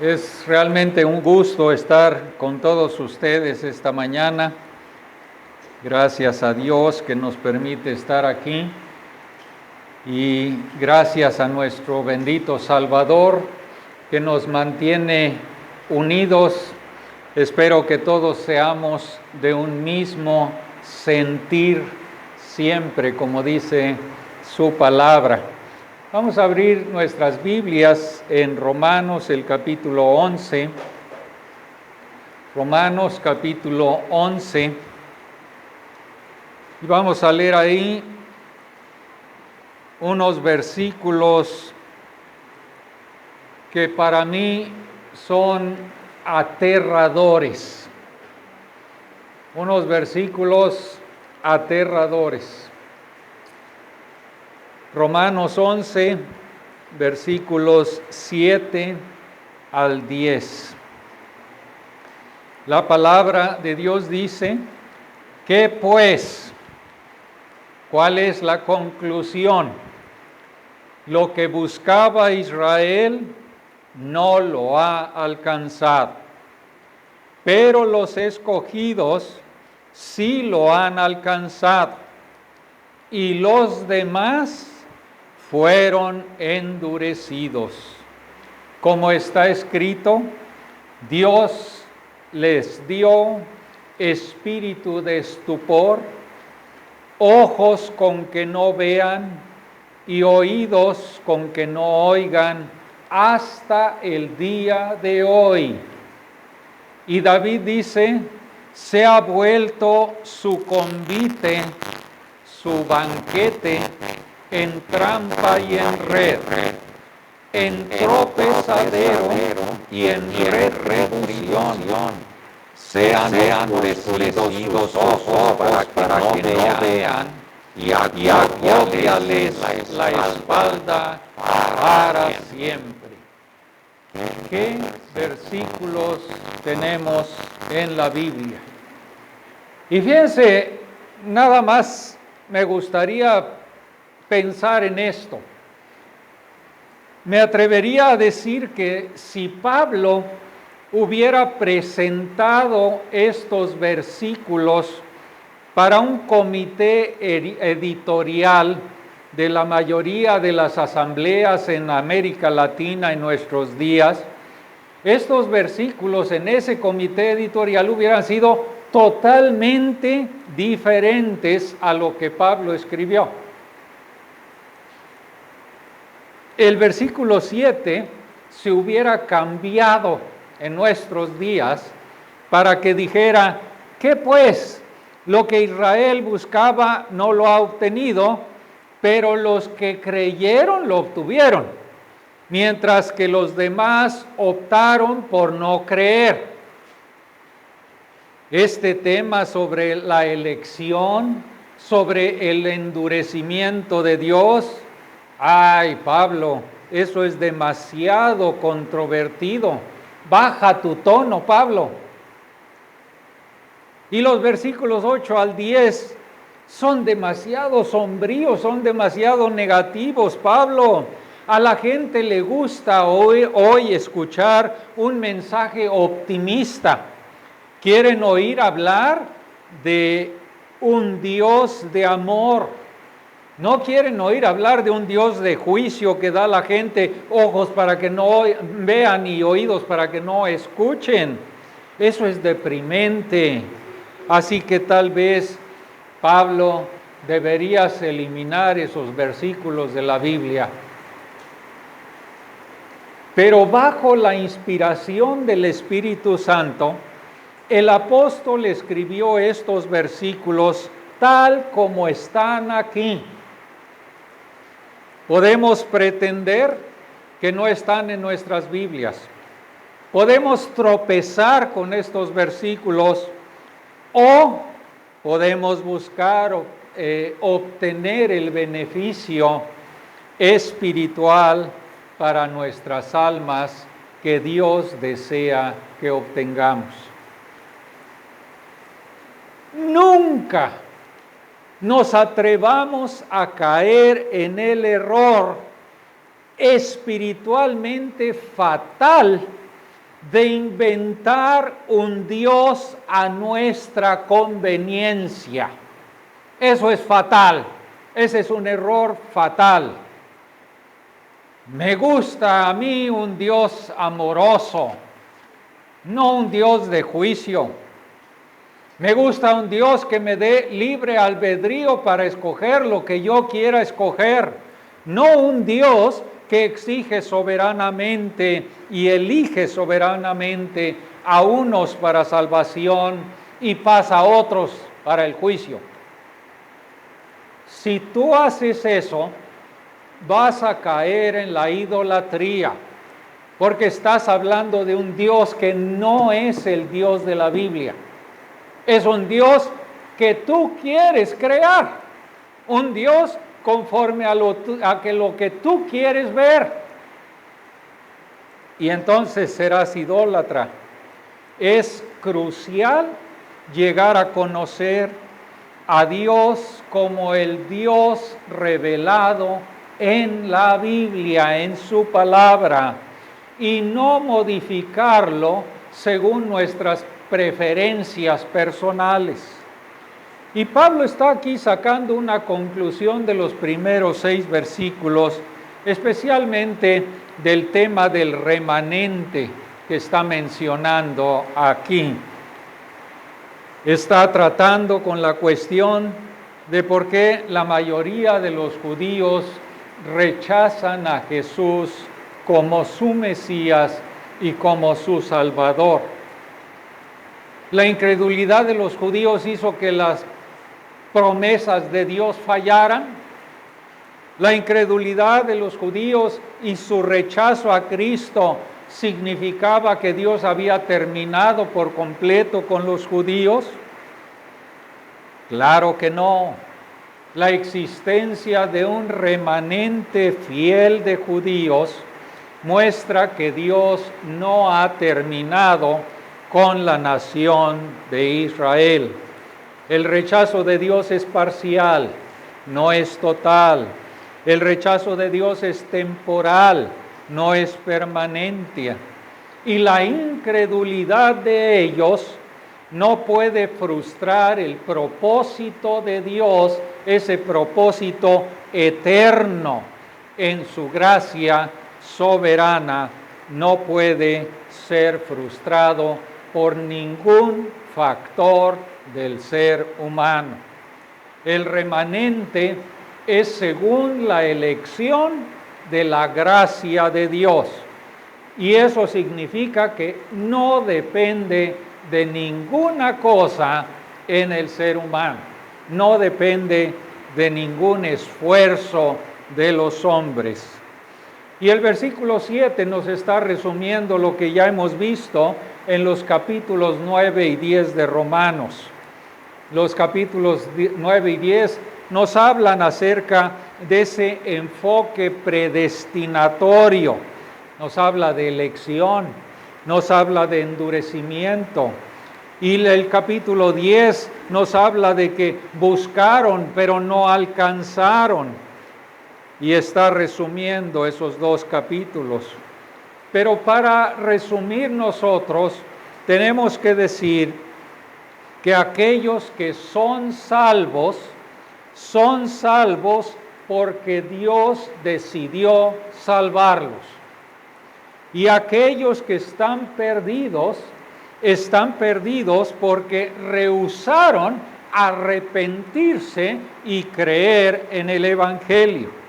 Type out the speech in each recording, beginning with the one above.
Es realmente un gusto estar con todos ustedes esta mañana. Gracias a Dios que nos permite estar aquí y gracias a nuestro bendito Salvador que nos mantiene unidos. Espero que todos seamos de un mismo sentir siempre, como dice su palabra. Vamos a abrir nuestras Biblias en Romanos, el capítulo 11. Romanos, capítulo 11. Y vamos a leer ahí unos versículos que para mí son aterradores. Unos versículos aterradores. Romanos 11, versículos 7 al 10. La palabra de Dios dice, ¿qué pues? ¿Cuál es la conclusión? Lo que buscaba Israel no lo ha alcanzado, pero los escogidos sí lo han alcanzado, y los demás fueron endurecidos. Como está escrito, Dios les dio espíritu de estupor, ojos con que no vean y oídos con que no oigan hasta el día de hoy. Y David dice, se ha vuelto su convite, su banquete, en trampa y en red, en tropezadero y en retribución. Sean endurecidos sus ojos para que no vean, y agóbiales la espalda para siempre. ¿Qué versículos tenemos en la Biblia? Y fíjense, nada más me gustaría pensar en esto. Me atrevería a decir que si Pablo hubiera presentado estos versículos para un comité editorial de la mayoría de las asambleas en América Latina en nuestros días, estos versículos en ese comité editorial hubieran sido totalmente diferentes a lo que Pablo escribió. El versículo 7 se hubiera cambiado en nuestros días para que dijera, ¿qué pues? Lo que Israel buscaba no lo ha obtenido, pero los que creyeron lo obtuvieron, mientras que los demás optaron por no creer. Este tema sobre la elección, sobre el endurecimiento de Dios, ay, Pablo, eso es demasiado controvertido. Baja tu tono, Pablo. Y los versículos 8 al 10 son demasiado sombríos, son demasiado negativos, Pablo. A la gente le gusta hoy escuchar un mensaje optimista. Quieren oír hablar de un Dios de amor. No quieren oír hablar de un Dios de juicio que da a la gente ojos para que no vean y oídos para que no escuchen. Eso es deprimente. Así que tal vez, Pablo, deberías eliminar esos versículos de la Biblia. Pero bajo la inspiración del Espíritu Santo, el apóstol escribió estos versículos tal como están aquí. Podemos pretender que no están en nuestras Biblias. Podemos tropezar con estos versículos o podemos buscar obtener el beneficio espiritual para nuestras almas que Dios desea que obtengamos. Nunca nos atrevamos a caer en el error espiritualmente fatal de inventar un Dios a nuestra conveniencia. Eso es fatal, ese es un error fatal. Me gusta a mí un Dios amoroso, no un Dios de juicio. Me gusta un Dios que me dé libre albedrío para escoger lo que yo quiera escoger, no un Dios que exige soberanamente y elige soberanamente a unos para salvación y pasa a otros para el juicio. Si tú haces eso, vas a caer en la idolatría, porque estás hablando de un Dios que no es el Dios de la Biblia. Es un Dios que tú quieres crear, un Dios conforme a lo que tú quieres ver. Y entonces serás idólatra. Es crucial llegar a conocer a Dios como el Dios revelado en la Biblia, en su palabra, y no modificarlo según nuestras preferencias personales. Y Pablo está aquí sacando una conclusión de los primeros 6 versículos, especialmente del tema del remanente que está mencionando aquí. Está tratando con la cuestión de por qué la mayoría de los judíos rechazan a Jesús como su Mesías y como su Salvador. La incredulidad de los judíos hizo que las promesas de Dios fallaran. La incredulidad de los judíos y su rechazo a Cristo significaba que Dios había terminado por completo con los judíos. Claro que no. La existencia de un remanente fiel de judíos muestra que Dios no ha terminado con la nación de Israel. El rechazo de Dios es parcial, no es total. El rechazo de Dios es temporal, no es permanente. Y la incredulidad de ellos no puede frustrar el propósito de Dios, ese propósito eterno en su gracia soberana, no puede ser frustrado por ningún factor del ser humano. El remanente es según la elección de la gracia de Dios, y eso significa que no depende de ninguna cosa en el ser humano, no depende de ningún esfuerzo de los hombres. Y el versículo 7 nos está resumiendo lo que ya hemos visto en los capítulos 9 y 10 de Romanos. Los capítulos 9 y 10 nos hablan acerca de ese enfoque predestinatorio. Nos habla de elección, nos habla de endurecimiento. Y el capítulo 10 nos habla de que buscaron, pero no alcanzaron. Y está resumiendo esos 2 capítulos. Pero para resumir nosotros, tenemos que decir que aquellos que son salvos porque Dios decidió salvarlos. Y aquellos que están perdidos porque rehusaron arrepentirse y creer en el Evangelio.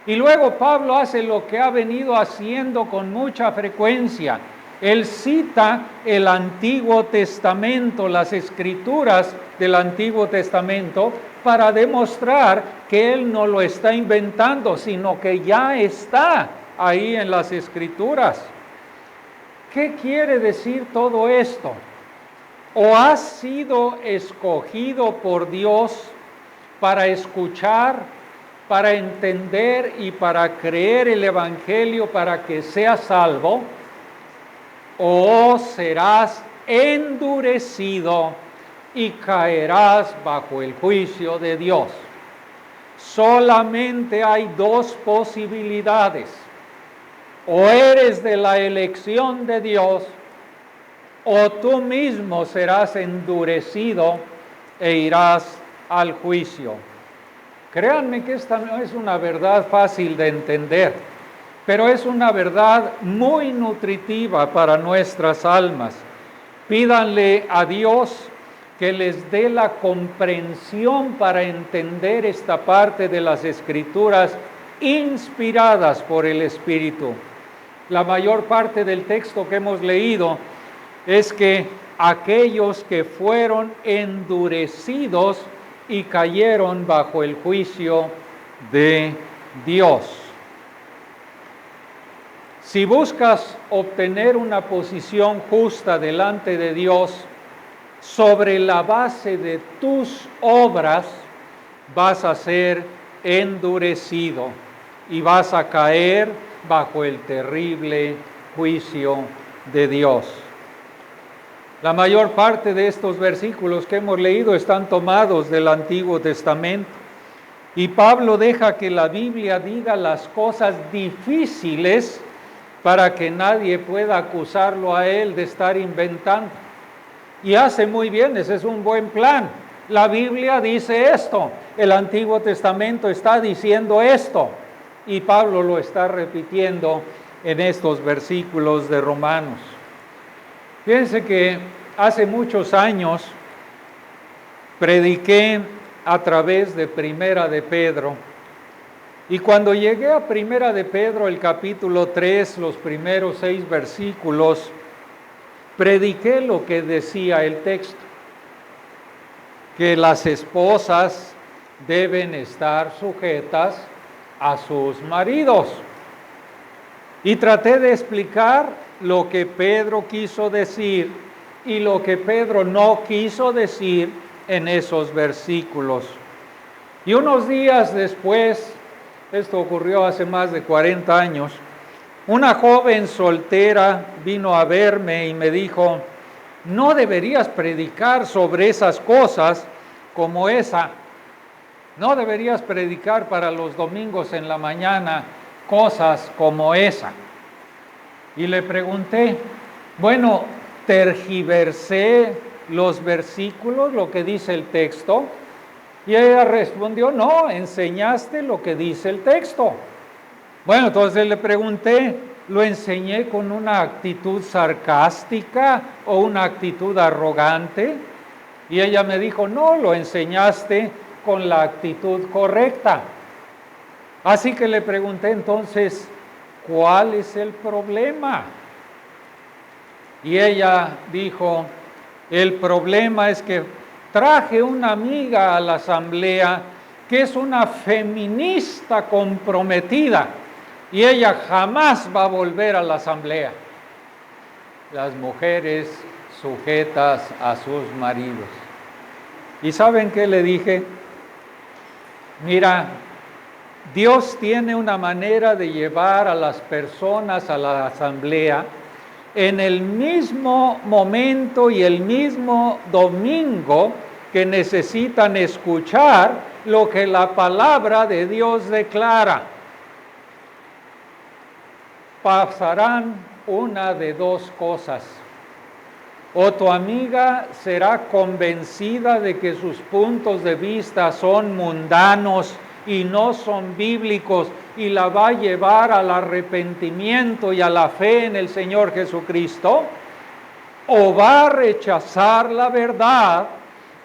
Y luego Pablo hace lo que ha venido haciendo con mucha frecuencia. Él cita el Antiguo Testamento, las Escrituras del Antiguo Testamento, para demostrar que él no lo está inventando, sino que ya está ahí en las Escrituras. ¿Qué quiere decir todo esto? ¿O has sido escogido por Dios para escuchar, para entender y para creer el Evangelio para que seas salvo? ¿O serás endurecido y caerás bajo el juicio de Dios? Solamente hay 2 posibilidades. O eres de la elección de Dios o tú mismo serás endurecido e irás al juicio. Créanme que esta no es una verdad fácil de entender, pero es una verdad muy nutritiva para nuestras almas. Pídanle a Dios que les dé la comprensión para entender esta parte de las Escrituras inspiradas por el Espíritu. La mayor parte del texto que hemos leído es que aquellos que fueron endurecidos y cayeron bajo el juicio de Dios. Si buscas obtener una posición justa delante de Dios sobre la base de tus obras, vas a ser endurecido y vas a caer bajo el terrible juicio de Dios. La mayor parte de estos versículos que hemos leído están tomados del Antiguo Testamento. Y Pablo deja que la Biblia diga las cosas difíciles para que nadie pueda acusarlo a él de estar inventando. Y hace muy bien, ese es un buen plan. La Biblia dice esto, el Antiguo Testamento está diciendo esto. Y Pablo lo está repitiendo en estos versículos de Romanos. Fíjense que hace muchos años prediqué a través de Primera de Pedro, y cuando llegué a Primera de Pedro, el capítulo 3, los primeros 6 versículos, prediqué lo que decía el texto, que las esposas deben estar sujetas a sus maridos. Y traté de explicar lo que Pedro quiso decir y lo que Pedro no quiso decir en esos versículos. Y unos días después, esto ocurrió hace más de 40 años, una joven soltera vino a verme y me dijo: no deberías predicar sobre esas cosas como esa. No deberías predicar para los domingos en la mañana cosas como esa. Y le pregunté, bueno, ¿tergiversé los versículos, lo que dice el texto? Y ella respondió, no, enseñaste lo que dice el texto. Bueno, entonces le pregunté, ¿lo enseñé con una actitud sarcástica o una actitud arrogante? Y ella me dijo, no, lo enseñaste con la actitud correcta. Así que le pregunté entonces, ¿cuál es el problema? Y ella dijo, el problema es que traje una amiga a la asamblea que es una feminista comprometida y ella jamás va a volver a la asamblea. Las mujeres sujetas a sus maridos. ¿Y saben qué le dije? Mira, Dios tiene una manera de llevar a las personas a la asamblea en el mismo momento y el mismo domingo que necesitan escuchar lo que la palabra de Dios declara. Pasarán una de dos cosas. O tu amiga será convencida de que sus puntos de vista son mundanos y no son bíblicos, y la va a llevar al arrepentimiento y a la fe en el Señor Jesucristo, o va a rechazar la verdad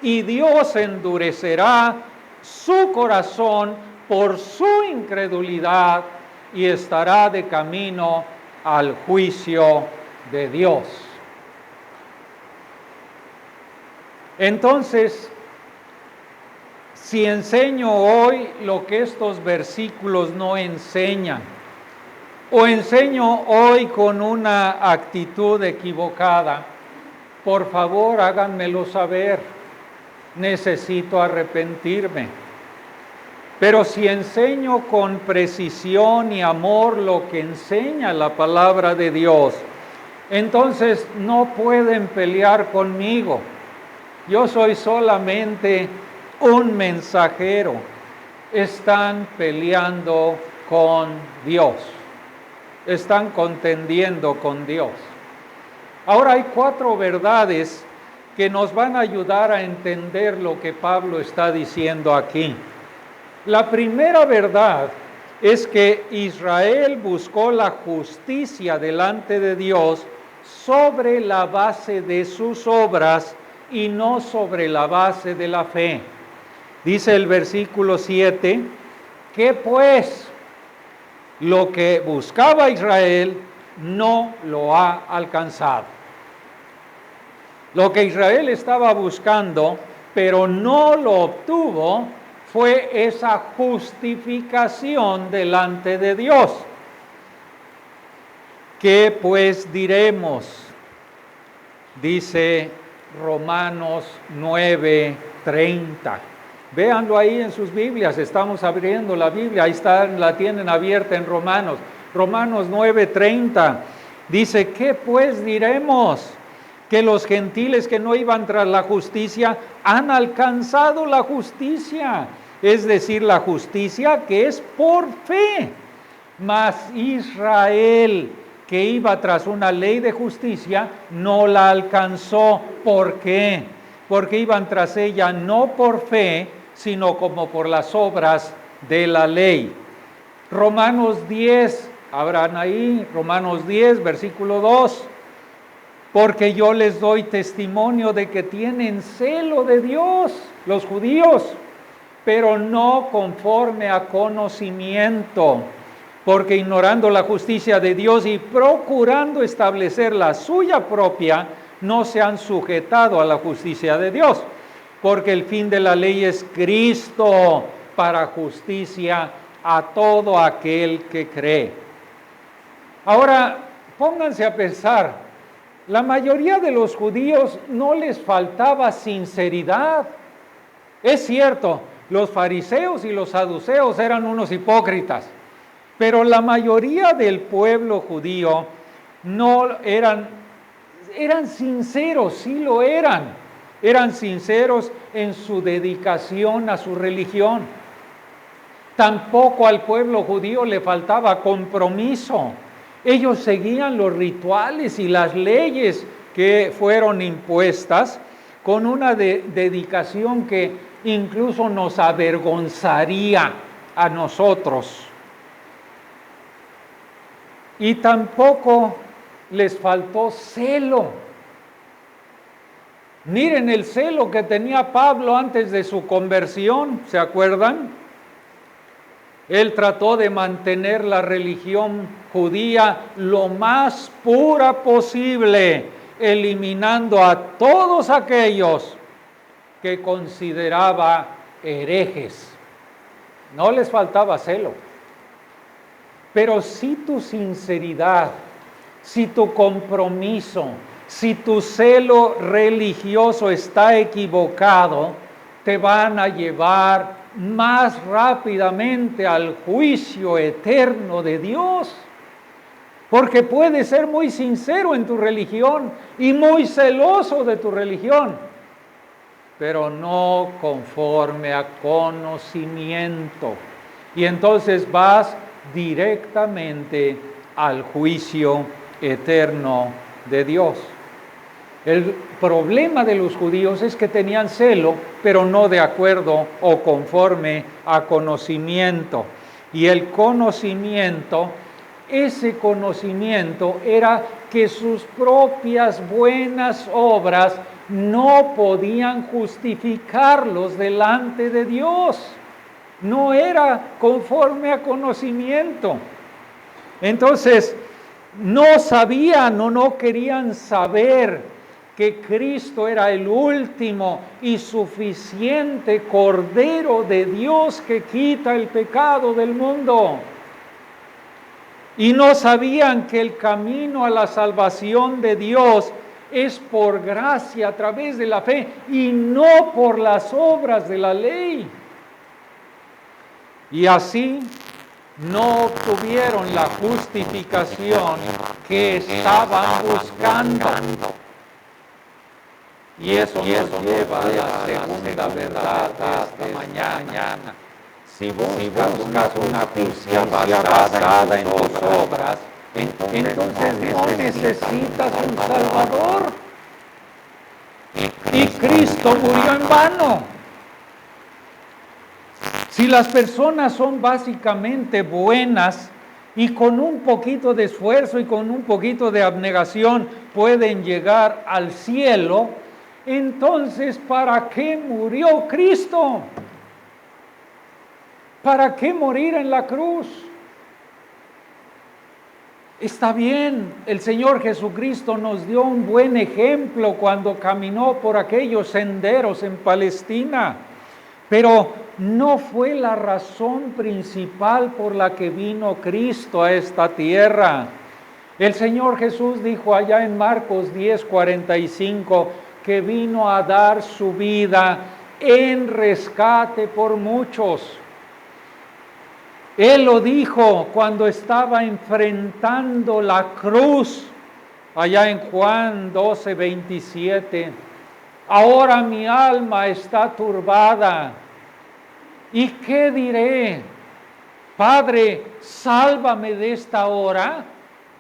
y Dios endurecerá su corazón por su incredulidad y estará de camino al juicio de Dios. Entonces, si enseño hoy lo que estos versículos no enseñan, o enseño hoy con una actitud equivocada, por favor háganmelo saber, necesito arrepentirme. Pero si enseño con precisión y amor lo que enseña la palabra de Dios, entonces no pueden pelear conmigo. Yo soy solamente un mensajero. Están peleando con Dios. Están contendiendo con Dios. Ahora hay 4 verdades que nos van a ayudar a entender lo que Pablo está diciendo aquí. La primera verdad es que Israel buscó la justicia delante de Dios sobre la base de sus obras y no sobre la base de la fe. Dice el versículo 7, que pues lo que buscaba Israel no lo ha alcanzado. Lo que Israel estaba buscando, pero no lo obtuvo, fue esa justificación delante de Dios. ¿Qué pues diremos? Dice Romanos 9:30. Véanlo ahí en sus Biblias, estamos abriendo la Biblia, ahí está, la tienen abierta en Romanos. Romanos 9:30 dice, ¿qué pues diremos? Que los gentiles que no iban tras la justicia han alcanzado la justicia, es decir, la justicia que es por fe. Mas Israel, que iba tras una ley de justicia, no la alcanzó. ¿Por qué? Porque iban tras ella no por fe, sino como por las obras de la ley. Romanos 10, abran ahí, Romanos 10, versículo 2. Porque yo les doy testimonio de que tienen celo de Dios, los judíos, pero no conforme a conocimiento, porque ignorando la justicia de Dios y procurando establecer la suya propia, no se han sujetado a la justicia de Dios, porque el fin de la ley es Cristo para justicia a todo aquel que cree. Ahora, pónganse a pensar, la mayoría de los judíos no les faltaba sinceridad. Es cierto, los fariseos y los saduceos eran unos hipócritas, pero la mayoría del pueblo judío no eran sinceros, sí lo eran. Eran sinceros en su dedicación a su religión. Tampoco al pueblo judío le faltaba compromiso. Ellos seguían los rituales y las leyes que fueron impuestas con una dedicación que incluso nos avergonzaría a nosotros. Y tampoco les faltó celo. Miren el celo que tenía Pablo antes de su conversión, ¿se acuerdan? Él trató de mantener la religión judía lo más pura posible, eliminando a todos aquellos que consideraba herejes. No les faltaba celo, pero si tu sinceridad, si tu compromiso, si tu celo religioso está equivocado, te van a llevar más rápidamente al juicio eterno de Dios. Porque puedes ser muy sincero en tu religión y muy celoso de tu religión, pero no conforme a conocimiento. Y entonces vas directamente al juicio eterno de Dios. El problema de los judíos es que tenían celo, pero no de acuerdo o conforme a conocimiento. Y el conocimiento, ese conocimiento era que sus propias buenas obras no podían justificarlos delante de Dios. No era conforme a conocimiento. Entonces, no sabían o no querían saber que Cristo era el último y suficiente Cordero de Dios que quita el pecado del mundo. Y no sabían que el camino a la salvación de Dios es por gracia a través de la fe y no por las obras de la ley. Y así no obtuvieron la justificación que estaban buscando. Y eso nos lleva a la segunda verdad de esta mañana. Si buscas una justicia basada en tus obras, entonces no necesitas un Salvador. Y Cristo murió en vano. Si las personas son básicamente buenas y con un poquito de esfuerzo y con un poquito de abnegación pueden llegar al cielo, entonces ¿para qué murió Cristo? ¿Para qué morir en la cruz? Está bien, el Señor Jesucristo nos dio un buen ejemplo cuando caminó por aquellos senderos en Palestina, pero no fue la razón principal por la que vino Cristo a esta tierra. El Señor Jesús dijo allá en Marcos 10:45 que vino a dar su vida en rescate por muchos. Él lo dijo cuando estaba enfrentando la cruz, allá en Juan 12:27. Ahora mi alma está turbada. ¿Y qué diré? Padre, sálvame de esta hora.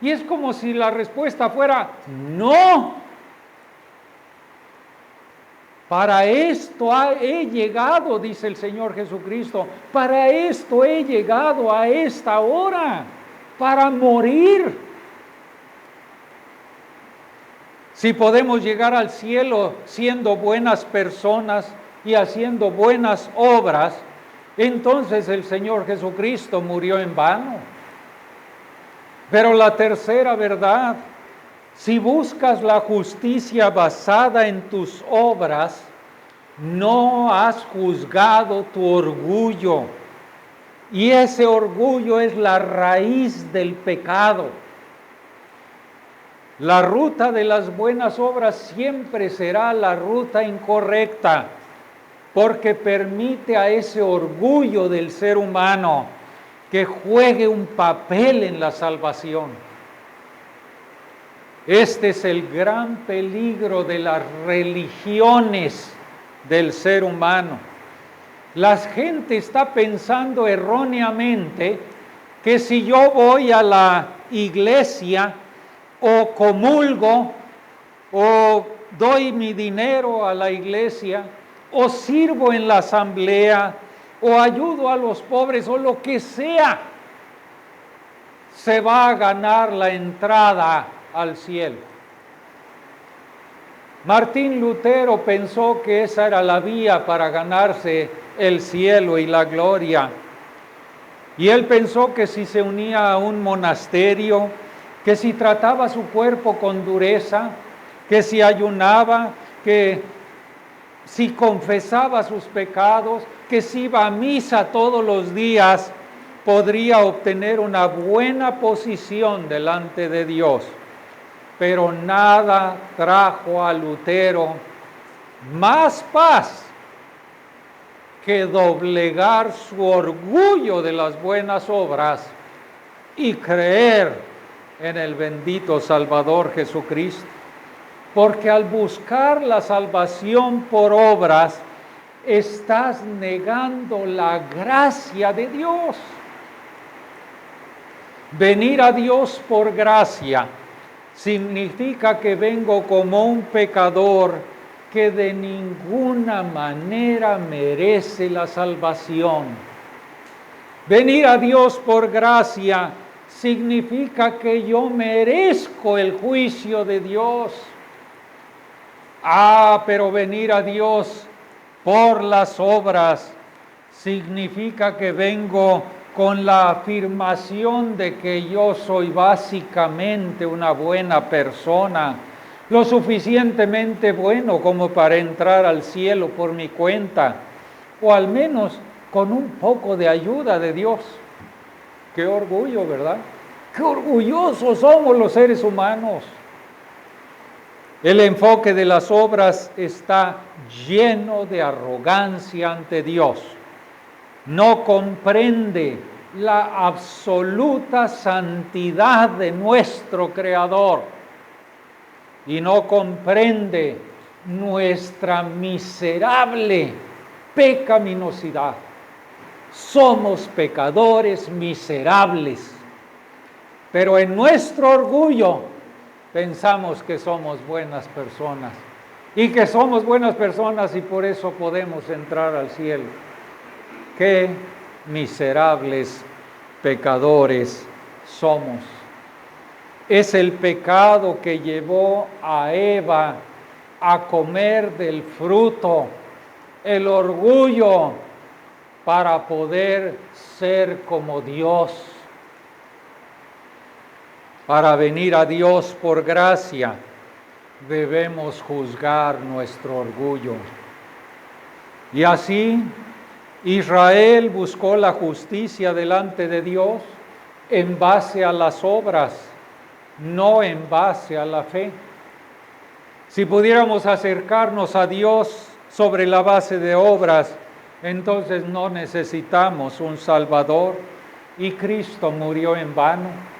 Y es como si la respuesta fuera, no. Para esto he llegado, dice el Señor Jesucristo, para esto he llegado a esta hora, para morir. Si podemos llegar al cielo siendo buenas personas y haciendo buenas obras, entonces el Señor Jesucristo murió en vano. Pero la tercera verdad, si buscas la justicia basada en tus obras, no has juzgado tu orgullo. Y ese orgullo es la raíz del pecado. La ruta de las buenas obras siempre será la ruta incorrecta, porque permite a ese orgullo del ser humano que juegue un papel en la salvación. Este es el gran peligro de las religiones del ser humano. La gente está pensando erróneamente que si yo voy a la iglesia o comulgo o doy mi dinero a la iglesia o sirvo en la asamblea o ayudo a los pobres o lo que sea, se va a ganar la entrada al cielo. Martín Lutero pensó que esa era la vía para ganarse el cielo y la gloria. Y él pensó que si se unía a un monasterio, que si trataba su cuerpo con dureza, que si ayunaba, que si confesaba sus pecados, que si iba a misa todos los días, podría obtener una buena posición delante de Dios. Pero nada trajo a Lutero más paz que doblegar su orgullo de las buenas obras y creer en el bendito Salvador Jesucristo. Porque al buscar la salvación por obras, estás negando la gracia de Dios. Venir a Dios por gracia significa que vengo como un pecador que de ninguna manera merece la salvación. Venir a Dios por gracia significa que yo merezco el juicio de Dios. Pero venir a Dios por las obras significa que vengo con la afirmación de que yo soy básicamente una buena persona, lo suficientemente bueno como para entrar al cielo por mi cuenta, o al menos con un poco de ayuda de Dios. Qué orgullo, ¿verdad? Qué orgullosos somos los seres humanos. El enfoque de las obras está lleno de arrogancia ante Dios. No comprende la absoluta santidad de nuestro Creador y no comprende nuestra miserable pecaminosidad. Somos pecadores miserables. pero en nuestro orgullo pensamos que somos buenas personas y que somos buenas personas y por eso podemos entrar al cielo. Qué miserables pecadores somos. Es el pecado que llevó a Eva a comer del fruto, el orgullo para poder ser como Dios. Para venir a Dios por gracia, debemos juzgar nuestro orgullo. Y así, Israel buscó la justicia delante de Dios en base a las obras, no en base a la fe. Si pudiéramos acercarnos a Dios sobre la base de obras, entonces no necesitamos un Salvador y Cristo murió en vano.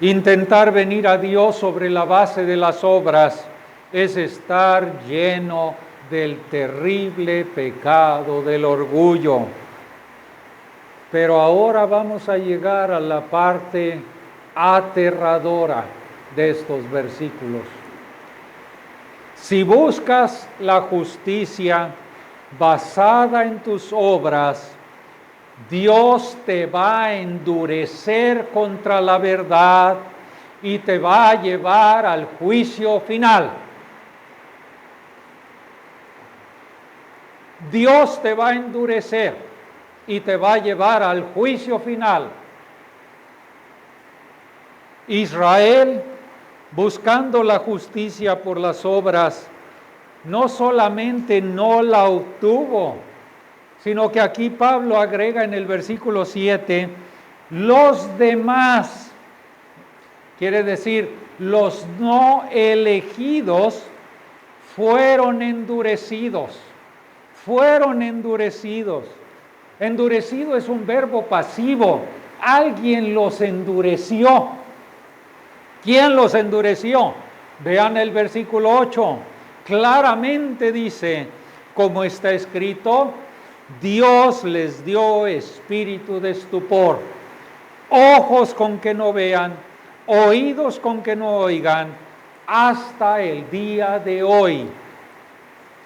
Intentar venir a Dios sobre la base de las obras es estar lleno del terrible pecado del orgullo. Pero ahora vamos a llegar a la parte aterradora de estos versículos. Si buscas la justicia basada en tus obras, Dios te va a endurecer contra la verdad y te va a llevar al juicio final. Dios te va a endurecer y te va a llevar al juicio final. Israel, buscando la justicia por las obras, no solamente no la obtuvo, sino que aquí Pablo agrega en el versículo 7, los demás, quiere decir, los no elegidos fueron endurecidos, Endurecido es un verbo pasivo, alguien los endureció. ¿Quién los endureció? Vean el versículo 8, claramente dice, como está escrito, Dios les dio espíritu de estupor, ojos con que no vean, oídos con que no oigan, hasta el día de hoy.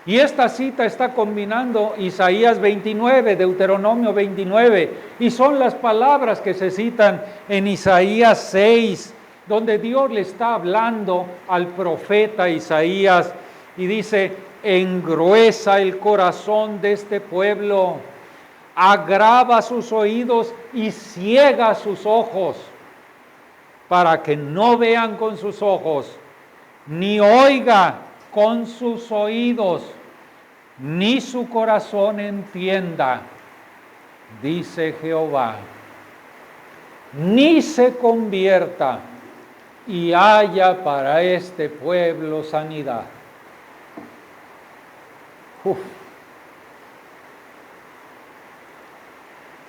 Y esta cita está combinando Isaías 29, Deuteronomio 29, y son las palabras que se citan en Isaías 6, donde Dios le está hablando al profeta Isaías y dice, engruesa el corazón de este pueblo, agrava sus oídos y ciega sus ojos, para que no vean con sus ojos, ni oiga con sus oídos, ni su corazón entienda, dice Jehová, ni se convierta y haya para este pueblo sanidad.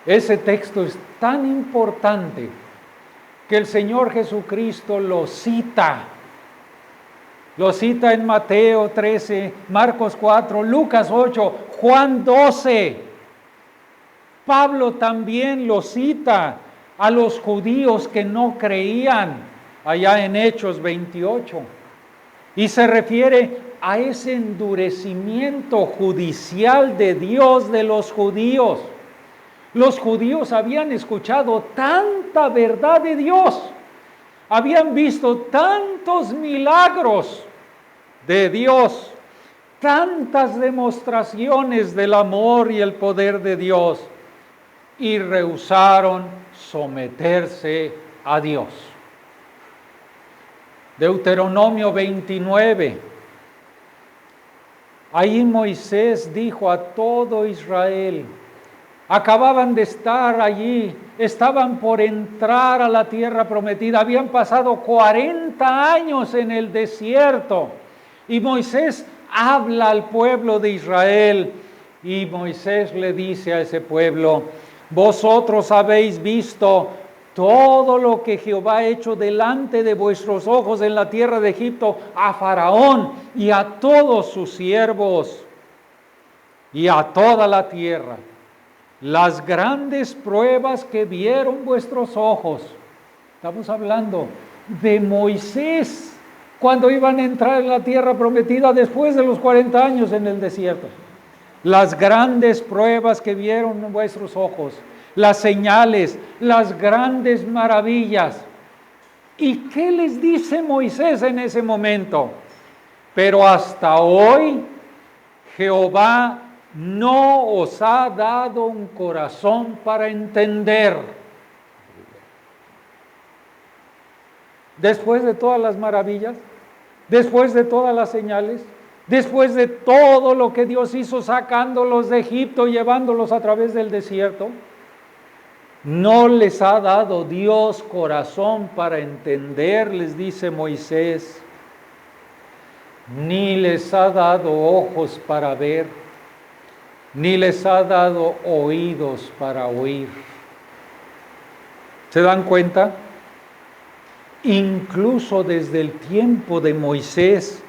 Ese texto es tan importante que el Señor Jesucristo lo cita en Mateo 13, Marcos 4, Lucas 8, Juan 12. Pablo también lo cita a los judíos que no creían allá en Hechos 28. Y se refiere a ese endurecimiento judicial de Dios de los judíos. Los judíos habían escuchado tanta verdad de Dios, habían visto tantos milagros de Dios, tantas demostraciones del amor y el poder de Dios, y rehusaron someterse a Dios. Deuteronomio 29. Ahí Moisés dijo a todo Israel, acababan de estar allí, estaban por entrar a la tierra prometida, habían pasado 40 años en el desierto, y Moisés habla al pueblo de Israel, y Moisés le dice a ese pueblo, vosotros habéis visto todo lo que Jehová ha hecho delante de vuestros ojos en la tierra de Egipto a Faraón y a todos sus siervos y a toda la tierra. Las grandes pruebas que vieron vuestros ojos Estamos hablando de Moisés, cuando iban a entrar en la tierra prometida después de los 40 años en el desierto. Las grandes pruebas que vieron vuestros ojos, las señales, las grandes maravillas. ¿Y qué les dice Moisés en ese momento? Pero hasta hoy Jehová no os ha dado un corazón para entender. Después de todas las maravillas, después de todas las señales, después de todo lo que Dios hizo sacándolos de Egipto, llevándolos a través del desierto, no les ha dado Dios corazón para entender, les dice Moisés, ni les ha dado ojos para ver, ni les ha dado oídos para oír. ¿Se dan cuenta? Incluso desde el tiempo de Moisés,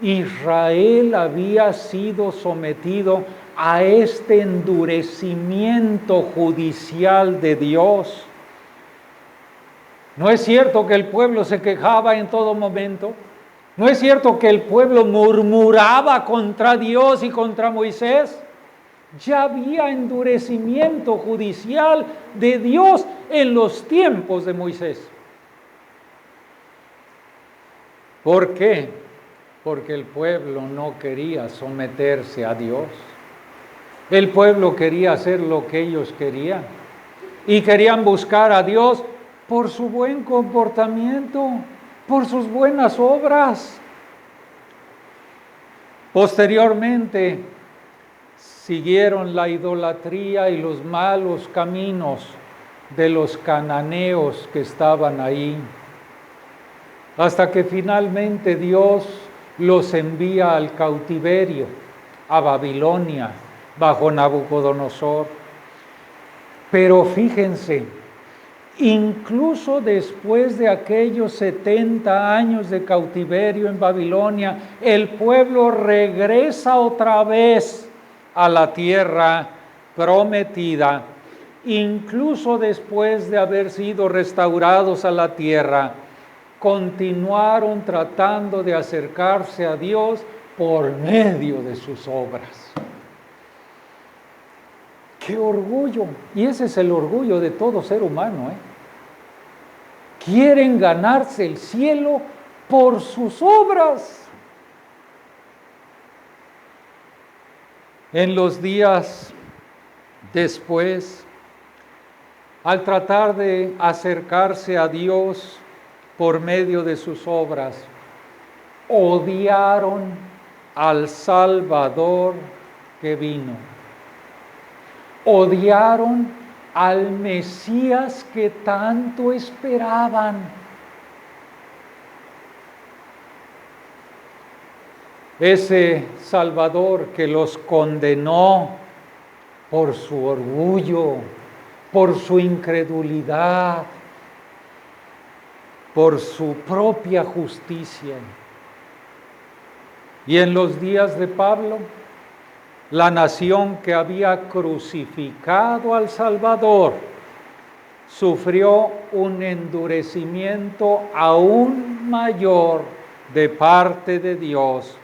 Israel había sido sometido a este endurecimiento judicial de Dios. ¿No es cierto que el pueblo se quejaba en todo momento? ¿No es cierto que el pueblo murmuraba contra Dios y contra Moisés? Ya había endurecimiento judicial de Dios en los tiempos de Moisés. ¿Por qué? Porque el pueblo no quería someterse a Dios. El pueblo quería hacer lo que ellos querían. Y querían buscar a Dios por su buen comportamiento, por sus buenas obras. Posteriormente, siguieron la idolatría y los malos caminos de los cananeos que estaban ahí, hasta que finalmente Dios los envía al cautiverio, a Babilonia, bajo Nabucodonosor. Pero fíjense, incluso después de aquellos 70 años de cautiverio en Babilonia, el pueblo regresa otra vez a la tierra prometida. Incluso después de haber sido restaurados a la tierra, continuaron tratando de acercarse a Dios por medio de sus obras. ¡Qué orgullo! Y ese es el orgullo de todo ser humano, Quieren ganarse el cielo por sus obras. En los días después, al tratar de acercarse a Dios por medio de sus obras, odiaron al Salvador que vino. Odiaron al Mesías que tanto esperaban. Ese Salvador que los condenó por su orgullo, por su incredulidad, por su propia justicia. Y en los días de Pablo, la nación que había crucificado al Salvador sufrió un endurecimiento aún mayor de parte de Dios.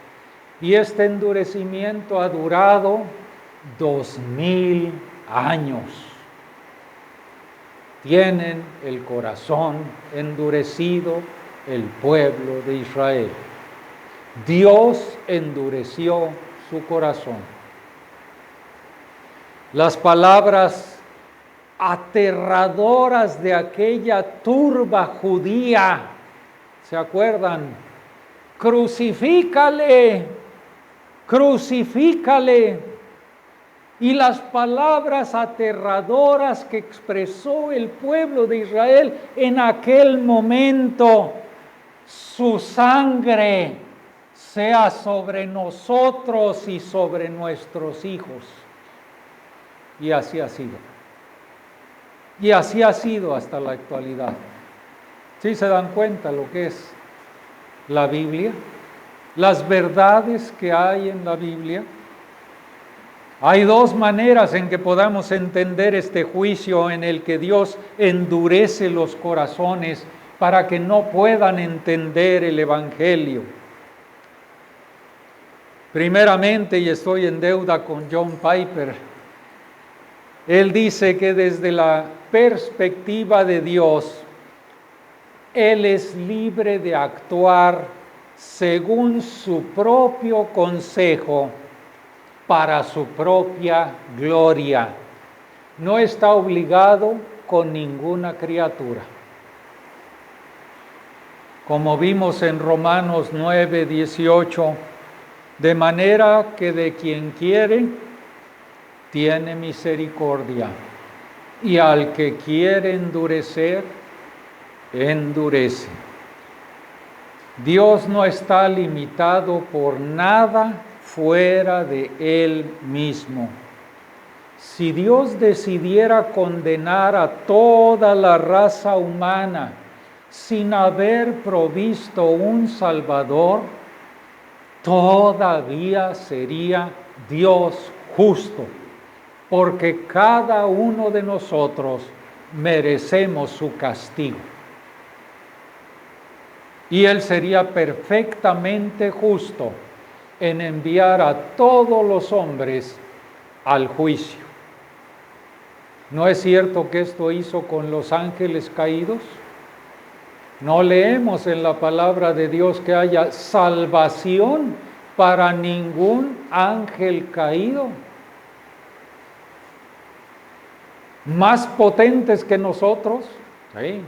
Y este endurecimiento ha durado 2000 años. Tienen el corazón endurecido el pueblo de Israel. Dios endureció su corazón. Las palabras aterradoras de aquella turba judía, ¿se acuerdan? Crucifícale, crucifícale. Y las palabras aterradoras que expresó el pueblo de Israel en aquel momento, su sangre sea sobre nosotros y sobre nuestros hijos. Y así ha sido. Y así ha sido hasta la actualidad. ¿Sí se dan cuenta lo que es la Biblia? Las verdades que hay en la Biblia. Hay dos maneras en que podamos entender este juicio en el que Dios endurece los corazones para que no puedan entender el Evangelio. Primeramente, y estoy en deuda con John Piper, él dice que desde la perspectiva de Dios, Él es libre de actuar según su propio consejo para su propia gloria. No está obligado con ninguna criatura. Como vimos en Romanos 9, 18, de manera que de quien quiere, tiene misericordia, y al que quiere endurecer, endurece. Dios no está limitado por nada fuera de Él mismo. Si Dios decidiera condenar a toda la raza humana sin haber provisto un Salvador, todavía sería Dios justo, porque cada uno de nosotros merecemos su castigo. Y Él sería perfectamente justo en enviar a todos los hombres al juicio. ¿No es cierto que esto hizo con los ángeles caídos? No leemos en la palabra de Dios que haya salvación para ningún ángel caído. Más potentes que nosotros, sí.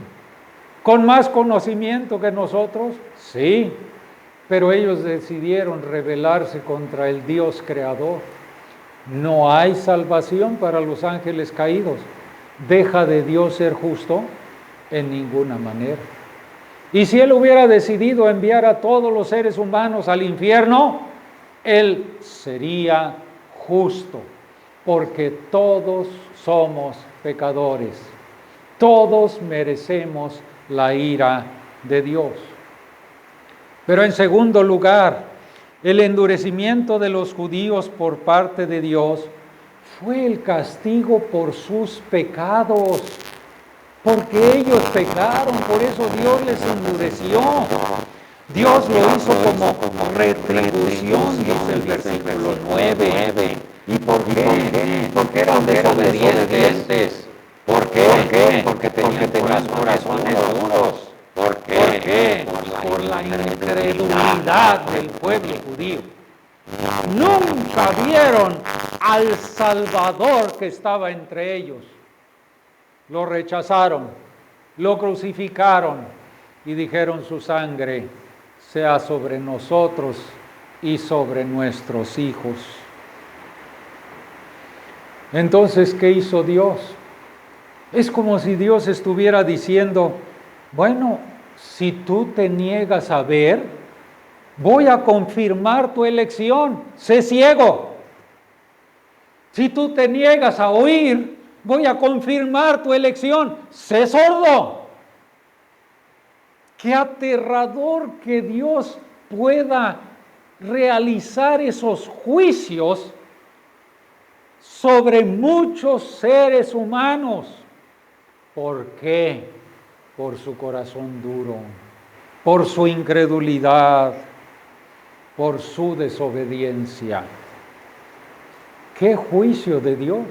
Con más conocimiento que nosotros, sí. Pero ellos decidieron rebelarse contra el Dios creador. No hay salvación para los ángeles caídos. ¿Deja de Dios ser justo? En ninguna manera. Y si Él hubiera decidido enviar a todos los seres humanos al infierno, Él sería justo, porque todos somos pecadores. Todos merecemos la ira de Dios. Pero en segundo lugar, el endurecimiento de los judíos por parte de Dios fue el castigo por sus pecados. Porque ellos pecaron, por eso Dios les endureció. Dios lo hizo como retribución, dice el versículo 9. ¿Y por qué? Porque eran desobedientes. ¿Por qué? Porque tenían corazones duros. ¿Por qué? Por la incredulidad del pueblo judío. Nunca vieron al Salvador que estaba entre ellos. Lo rechazaron, lo crucificaron y dijeron: su sangre sea sobre nosotros y sobre nuestros hijos. Entonces, ¿qué hizo Dios? Es como si Dios estuviera diciendo: bueno, si tú te niegas a ver, voy a confirmar tu elección, sé ciego. Si tú te niegas a oír, voy a confirmar tu elección, sé sordo. Qué aterrador que Dios pueda realizar esos juicios sobre muchos seres humanos. ¿Por qué? Por su corazón duro, por su incredulidad, por su desobediencia. ¡Qué juicio de Dios!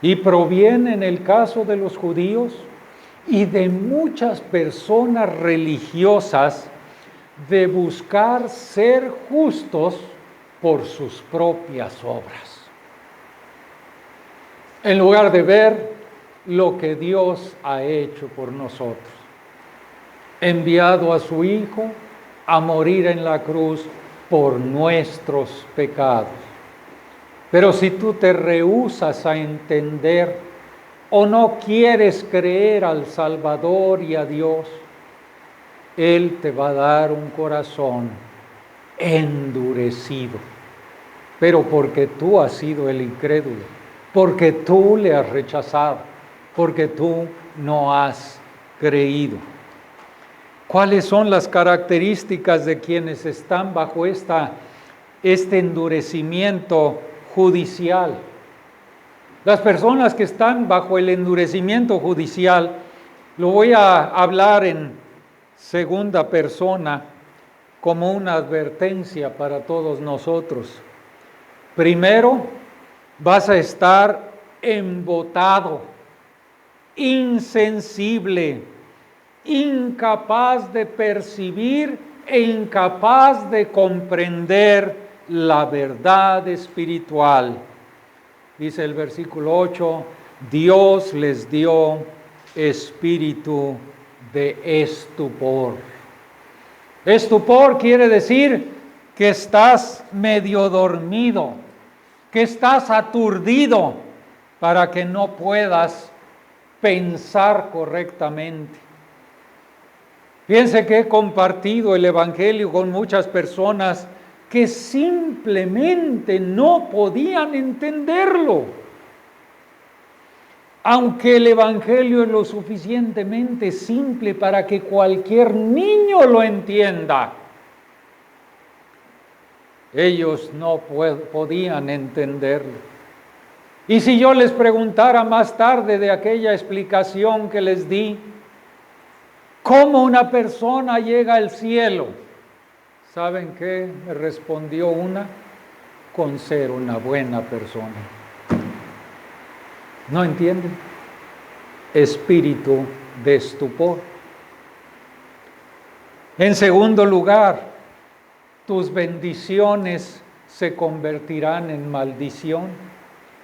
Y proviene en el caso de los judíos y de muchas personas religiosas de buscar ser justos por sus propias obras, en lugar de ver lo que Dios ha hecho por nosotros. Enviado a su Hijo a morir en la cruz por nuestros pecados. Pero si tú te rehusas a entender o no quieres creer al Salvador y a Dios, Él te va a dar un corazón endurecido. Pero porque tú has sido el incrédulo, porque tú le has rechazado, porque tú no has creído. ¿Cuáles son las características de quienes están bajo esta este endurecimiento judicial. Las personas que están bajo el endurecimiento judicial, lo voy a hablar en segunda persona como una advertencia para todos nosotros. Primero, vas a estar embotado, insensible, incapaz de percibir e incapaz de comprender la verdad espiritual. Dice el versículo 8, Dios les dio espíritu de estupor. Estupor quiere decir que estás medio dormido, que estás aturdido para que no puedas pensar correctamente. Piense que he compartido el Evangelio con muchas personas que simplemente no podían entenderlo. Aunque el Evangelio es lo suficientemente simple para que cualquier niño lo entienda, ellos no podían entenderlo. Y si yo les preguntara más tarde de aquella explicación que les di, ¿cómo una persona llega al cielo? ¿Saben qué? Me respondió una: con ser una buena persona. ¿No entienden? Espíritu de estupor. En segundo lugar, tus bendiciones se convertirán en maldición.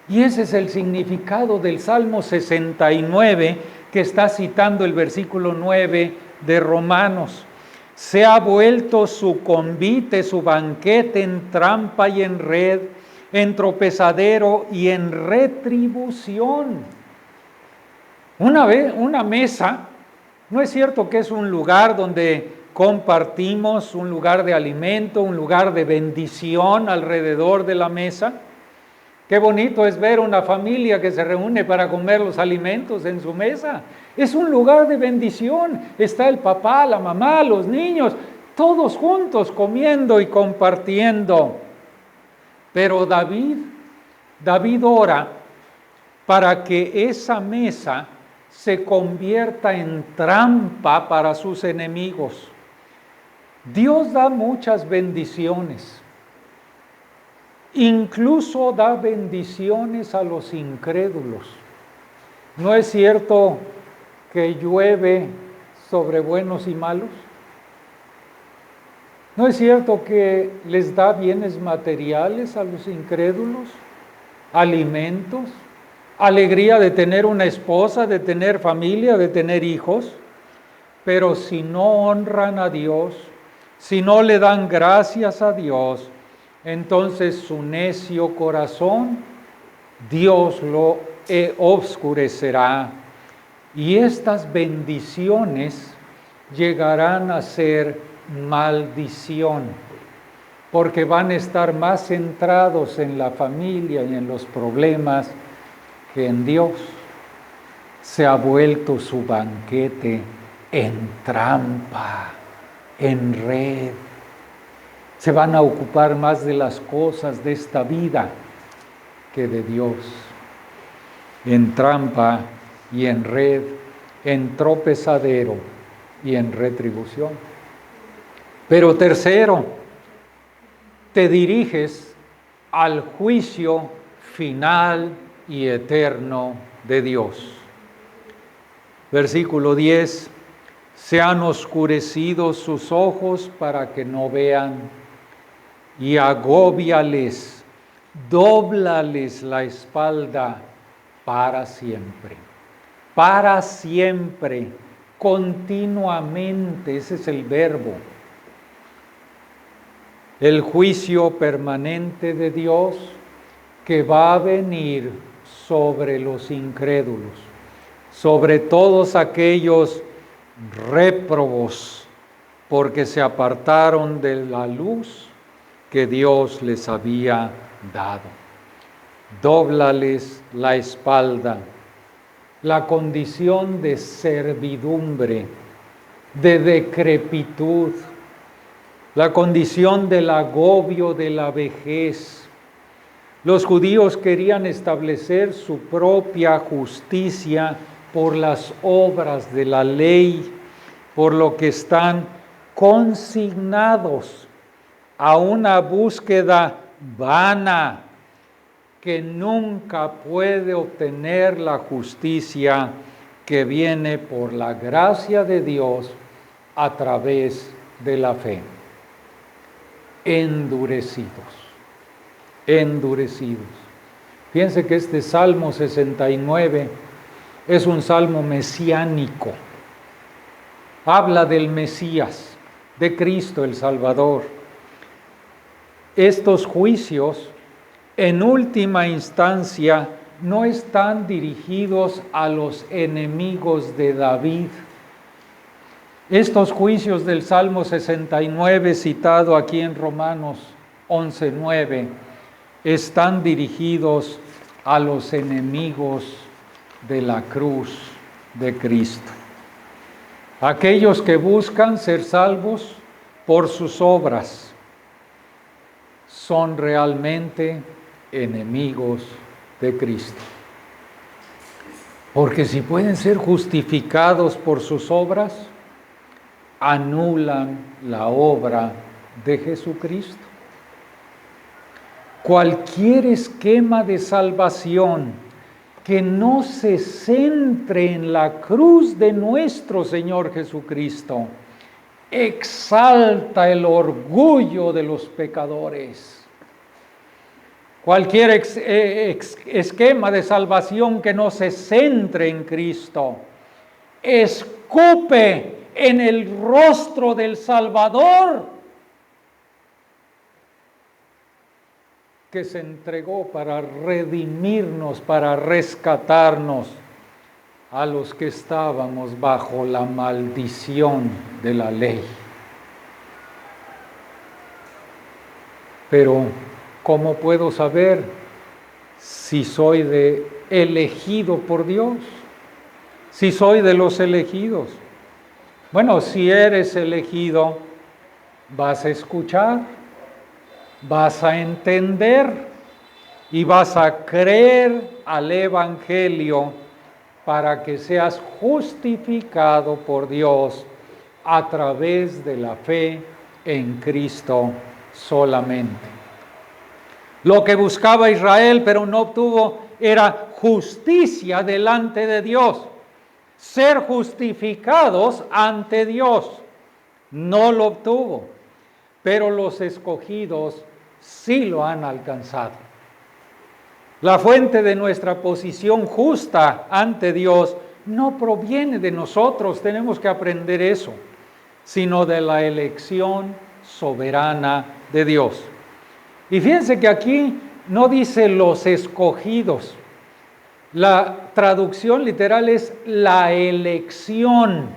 Y ese es el significado del Salmo 69 que está citando el versículo 9 de Romanos. Se ha vuelto su convite, su banquete en trampa y en red, en tropezadero y en retribución. Una mesa, ¿no es cierto que es un lugar donde compartimos, un lugar de alimento, un lugar de bendición alrededor de la mesa? Qué bonito es ver una familia que se reúne para comer los alimentos en su mesa. Es un lugar de bendición. Está el papá, la mamá, los niños, todos juntos comiendo y compartiendo. Pero David ora para que esa mesa se convierta en trampa para sus enemigos. Dios da muchas bendiciones. Incluso da bendiciones a los incrédulos. ¿No es cierto que llueve sobre buenos y malos? ¿No es cierto que les da bienes materiales a los incrédulos? Alimentos, alegría de tener una esposa, de tener familia, de tener hijos. Pero si no honran a Dios, si no le dan gracias a Dios, entonces su necio corazón, Dios lo obscurecerá. Y estas bendiciones llegarán a ser maldición, porque van a estar más centrados en la familia y en los problemas que en Dios. Se ha vuelto su banquete en trampa, en red. Se van a ocupar más de las cosas de esta vida que de Dios. En trampa y en red, en tropezadero y en retribución. Pero tercero, te diriges al juicio final y eterno de Dios. Versículo 10, se han oscurecido sus ojos para que no vean, y agóbiales, dóblales la espalda para siempre. Para siempre, continuamente, ese es el verbo. El juicio permanente de Dios que va a venir sobre los incrédulos, sobre todos aquellos réprobos, porque se apartaron de la luz que Dios les había dado. Dóblales la espalda, la condición de servidumbre, de decrepitud, la condición del agobio de la vejez. Los judíos querían establecer su propia justicia por las obras de la ley, por lo que están consignados a una búsqueda vana que nunca puede obtener la justicia que viene por la gracia de Dios a través de la fe. Endurecidos. Fíjense que este Salmo 69 es un salmo mesiánico. Habla del Mesías, de Cristo el Salvador. Estos juicios, en última instancia, no están dirigidos a los enemigos de David. Estos juicios del Salmo 69, citado aquí en Romanos 11:9, están dirigidos a los enemigos de la cruz de Cristo. Aquellos que buscan ser salvos por sus obras son realmente enemigos de Cristo. Porque si pueden ser justificados por sus obras, anulan la obra de Jesucristo. Cualquier esquema de salvación que no se centre en la cruz de nuestro Señor Jesucristo exalta el orgullo de los pecadores. Cualquier esquema de salvación que no se centre en Cristo escupe en el rostro del Salvador que se entregó para redimirnos, para rescatarnos a los que estábamos bajo la maldición de la ley. Pero, ¿cómo puedo saber si soy elegido por Dios? Si soy de los elegidos. Bueno, si eres elegido, vas a escuchar, vas a entender y vas a creer al Evangelio para que seas justificado por Dios a través de la fe en Cristo solamente. Lo que buscaba Israel, pero no obtuvo, era justicia delante de Dios. Ser justificados ante Dios. No lo obtuvo, pero los escogidos sí lo han alcanzado. La fuente de nuestra posición justa ante Dios no proviene de nosotros, tenemos que aprender eso, sino de la elección soberana de Dios. Y fíjense que aquí no dice los escogidos. La traducción literal es la elección.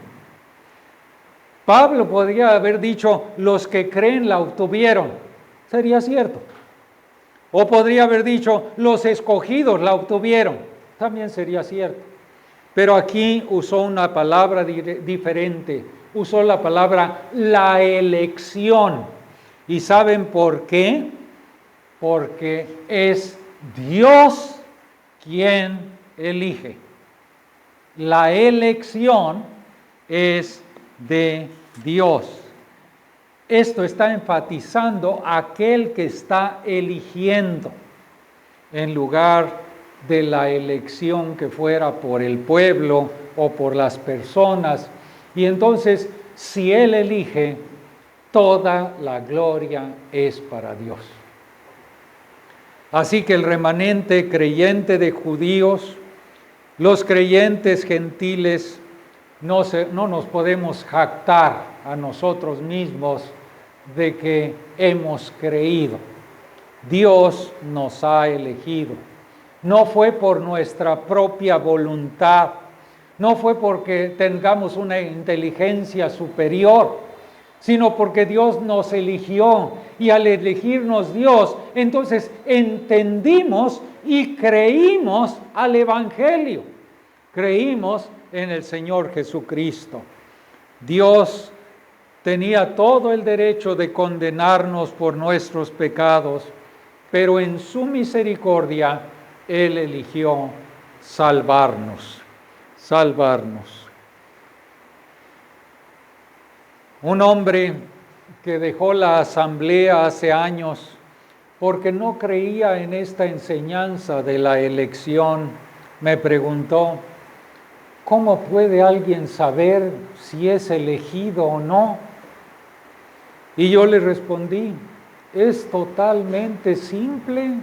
Pablo podría haber dicho los que creen la obtuvieron. Sería cierto. O podría haber dicho los escogidos la obtuvieron. También sería cierto. Pero aquí usó una palabra diferente. Usó la palabra la elección. ¿Y saben por qué? Porque es Dios quien elige. La elección es de Dios. Esto está enfatizando a aquel que está eligiendo, en lugar de la elección que fuera por el pueblo o por las personas. Y entonces, si Él elige, toda la gloria es para Dios. Así que el remanente creyente de judíos, los creyentes gentiles, no nos podemos jactar a nosotros mismos de que hemos creído. Dios nos ha elegido. No fue por nuestra propia voluntad, no fue porque tengamos una inteligencia superior, sino porque Dios nos eligió, y al elegirnos Dios, entonces entendimos y creímos al Evangelio, creímos en el Señor Jesucristo. Dios tenía todo el derecho de condenarnos por nuestros pecados, pero en su misericordia Él eligió salvarnos. Un hombre que dejó la asamblea hace años porque no creía en esta enseñanza de la elección, me preguntó, ¿cómo puede alguien saber si es elegido o no? Y yo le respondí, es totalmente simple.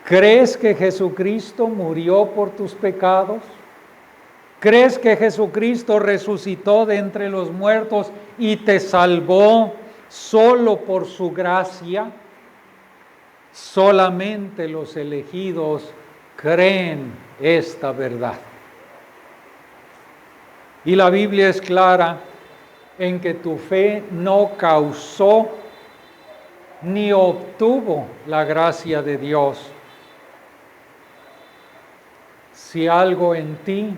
¿Crees que Jesucristo murió por tus pecados? ¿Crees que Jesucristo resucitó de entre los muertos y te salvó solo por su gracia? Solamente los elegidos creen esta verdad. Y la Biblia es clara en que tu fe no causó ni obtuvo la gracia de Dios. Si algo en ti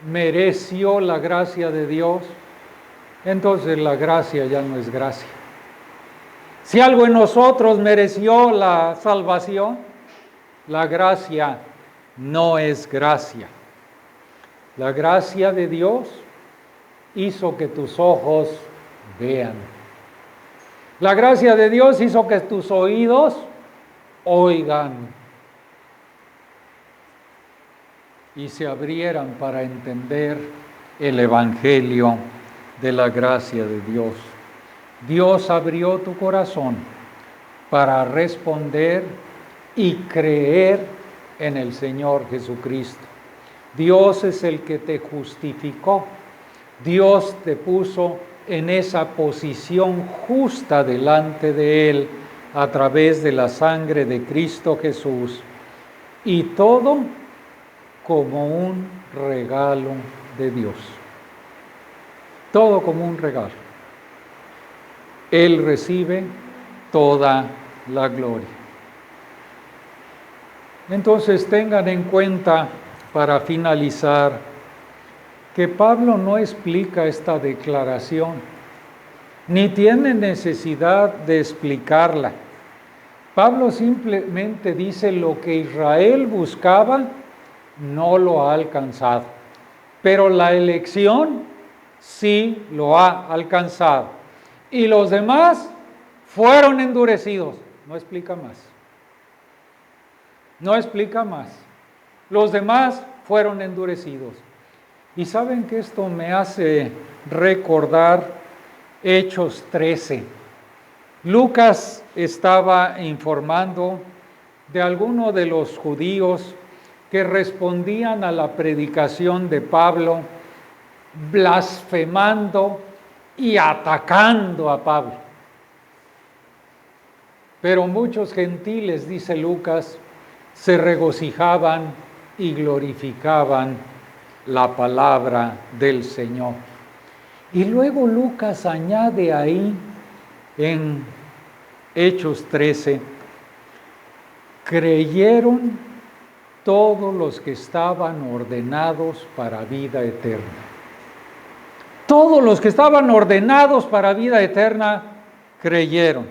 mereció la gracia de Dios, entonces la gracia ya no es gracia. Si algo en nosotros mereció la salvación, la gracia no es gracia. La gracia de Dios hizo que tus ojos vean. La gracia de Dios hizo que tus oídos oigan y se abrieran para entender el Evangelio de la gracia de Dios. Dios abrió tu corazón para responder y creer en el Señor Jesucristo. Dios es el que te justificó. Dios te puso en esa posición justa delante de Él a través de la sangre de Cristo Jesús. Y todo como un regalo de Dios. Todo como un regalo. Él recibe toda la gloria. Entonces tengan en cuenta, para finalizar, que Pablo no explica esta declaración, ni tiene necesidad de explicarla. Pablo simplemente dice lo que Israel buscaba, no lo ha alcanzado, pero la elección sí lo ha alcanzado. Y los demás fueron endurecidos. No explica más. No explica más. Los demás fueron endurecidos. Y saben que esto me hace recordar Hechos 13. Lucas estaba informando de algunos de los judíos que respondían a la predicación de Pablo, blasfemando y atacando a Pablo. Pero muchos gentiles, dice Lucas, se regocijaban y glorificaban la palabra del Señor. Y luego Lucas añade ahí en Hechos 13, creyeron todos los que estaban ordenados para vida eterna. Todos los que estaban ordenados para vida eterna creyeron.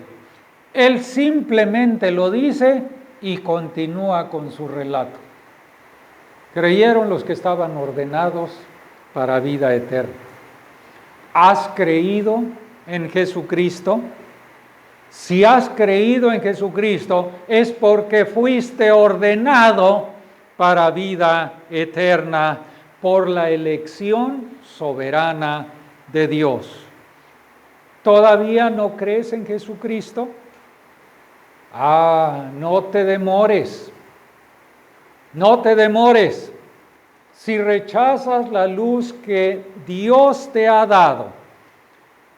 Él simplemente lo dice y continúa con su relato. Creyeron los que estaban ordenados para vida eterna. ¿Has creído en Jesucristo? Si has creído en Jesucristo, es porque fuiste ordenado para vida eterna por la elección soberana de Dios. ¿Todavía no crees en Jesucristo? No te demores. No te demores. Si rechazas la luz que Dios te ha dado,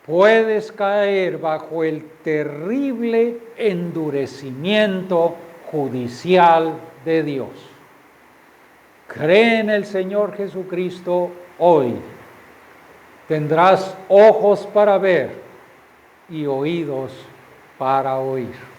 puedes caer bajo el terrible endurecimiento judicial de Dios. Cree en el Señor Jesucristo hoy. Tendrás ojos para ver y oídos para oír.